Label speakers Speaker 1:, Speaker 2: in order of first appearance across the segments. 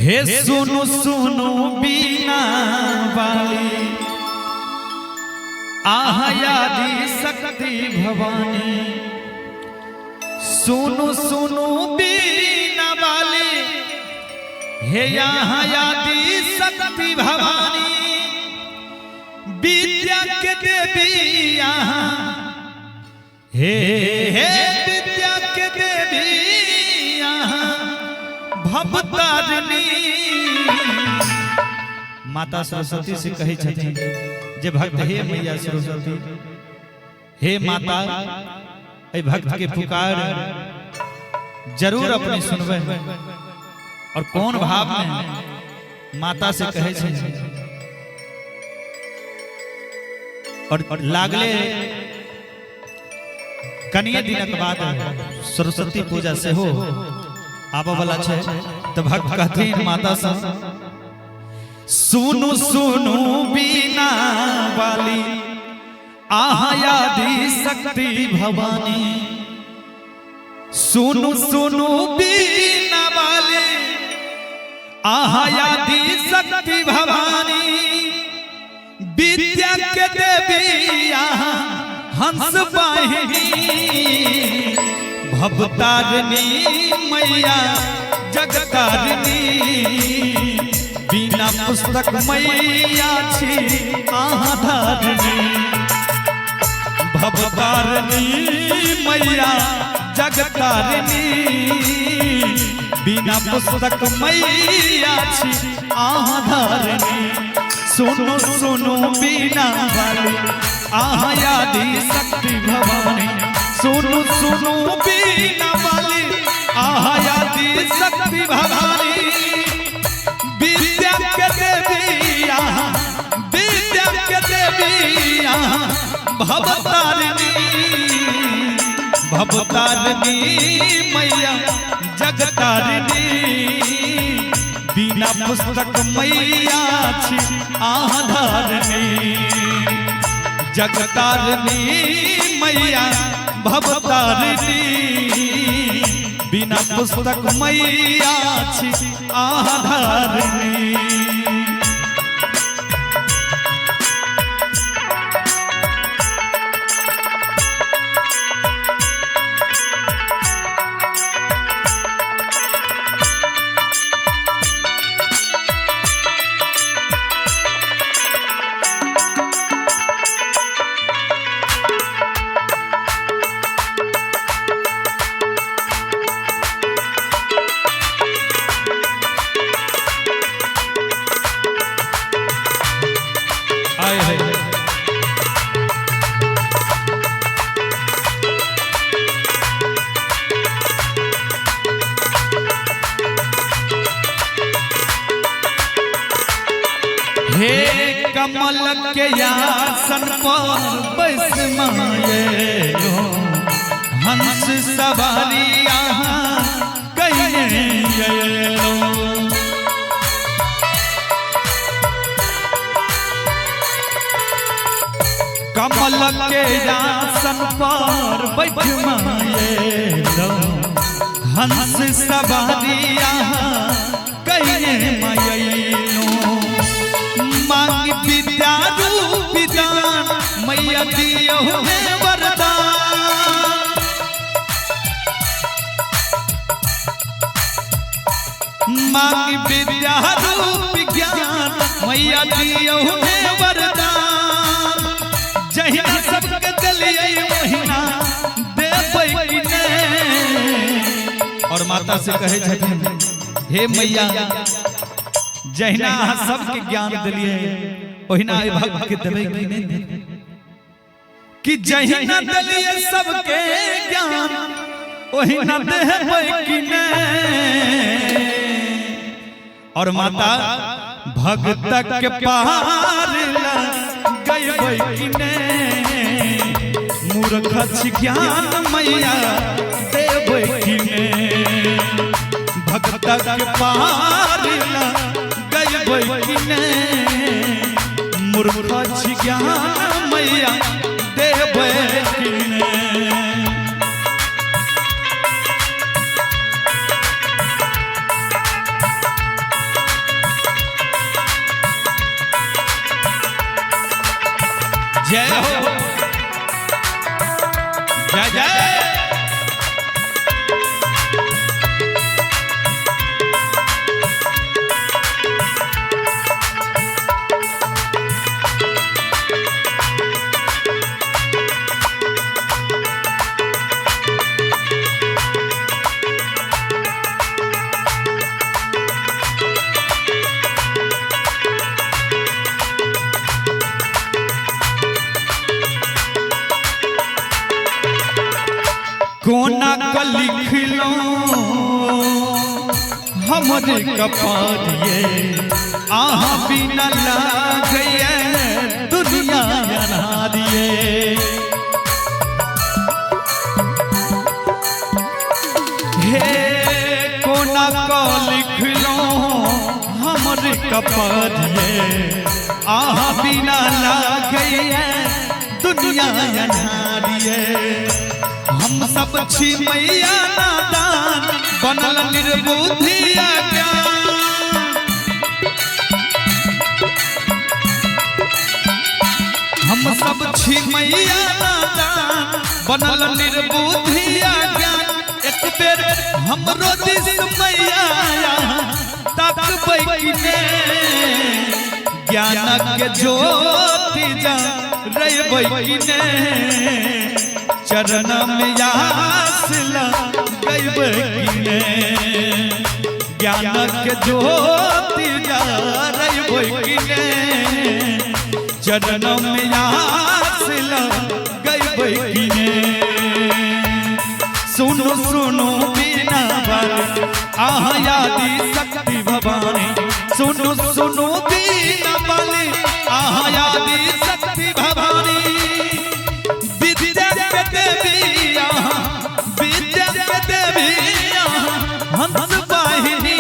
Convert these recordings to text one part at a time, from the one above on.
Speaker 1: हे सुनु सुनु बीना वाली आदि शक्ति भवानी। सुनु सुनु बीना वाली हे आदि शक्ति भवानी। विद्या के देवी यहाँ हे विद्या के देवी यहाँ भवतारिणी। माता सरस्वती से कही छथि जे भक्त हे मैया सरस्वती, हे माता ए भक्त के पुकार जरूर अपनी सुनबे। और कौन भाव में माता से कहे छे और लागले कनिए दिनक बाद सरस्वती पूजा से हो आबा वाला छे। तो भक्त कहथिन माता से सुनु सुनु बीना वाली आदि शक्ति भवानी। सुनु सुनु बीना वाली आदि शक्ति भवानी। विद्या के देवी यहाँ हंस वाहिनी। भवतारिणी मैया जगतारिणी। बिना पुस्तक मैया छी आधारिणी। भवतारिणी मैया जगतारिणी। बिना पुस्तक मैया छी आधारिणी। सुनो सुनो बीना वाली आदि शक्ति भवानी। सुनो सुनो बीना वाली आदि शक्ति भवानी। विद्या के देवी यहाँ, विद्या के देवी यहाँ भवतारिणी। भवतारिणी मैया जगतारिणी। बिना पुस्तक मैया छी आधारिणी। जगतारिणी मैया भवतारिणी। बिना पुस्तक मैया छी आधारिणी। हे कमल के आसन पर बैस माये लो। हंस सवारी यहाँ कहिए लो। कमल के आसन पर बैठ माये लो। हंस सवारी यहाँ कहिए माये लो। मांग विद्या रूपी दान मैया दियो है वरदान। मांग विद्या रूपी ज्ञान मैया दियो है वरदान। जहिना सबके चलिए महीना देबै कि नहीं। और माता से कहे छथिन हे मैया जहिना सबके ज्ञान दिलिए ओहिना भक्त के देबै कि नहीं। कि जहिना दिलिए सबके ज्ञान ओहिना देबै कि नहीं। और माता भक्त के पार गइबै कि नहीं। मूर्ख छी ज्ञान मैया देबै कि नहीं। भक्त के पार मूर्ख छी ज्ञान मैया देबै कि नहीं। हमरे कपारिए आहा बिना लागए दुनिया अनारिए हे कोना को लिख लो हमरे कपारिए आहा बिना लागए दुनिया अनारिए हम सब छी मैया नादान बनल निर्बुद्धिया ज्ञान हम सब छी मैया नादान बनल निर्बुद्धिया ज्ञान एक बेर हमरो दिस मैया तकबै किने ज्ञान के ज्योति जा रहबै किने चरण में आस लगैबै किने ज्ञान के ज्योति जा रहबै किने चरण में आस लगैबै किने सुनो सुनो बिना बाली आहा आदि शक्ति भवानी सुनो सुनो बिना बाली आहा आदि शक्ति भवानी विद्या के देवी हंस वाहिनी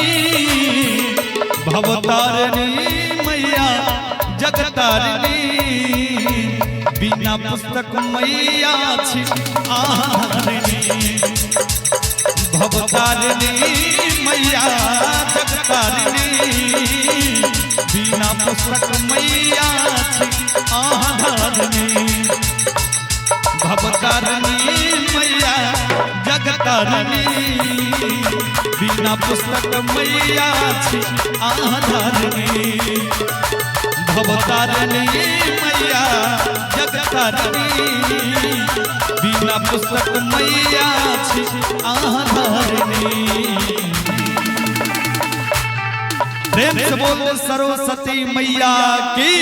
Speaker 1: भवतारिणी मैया जगतारिणी बिना पुस्तक मैया छी आहारिणी भवतारिणी मैया जगतारिणी बिना पुस्तक मैया छी आहारिणी भवतारिणी मैया जगतारिणी बिना पुस्तक मैया छी आधारिणी भवतारिणी मैया जगतारिणी बिना पुस्तक मैया छी आधारिणी। प्रेम से बोल सरस्वती मैया की।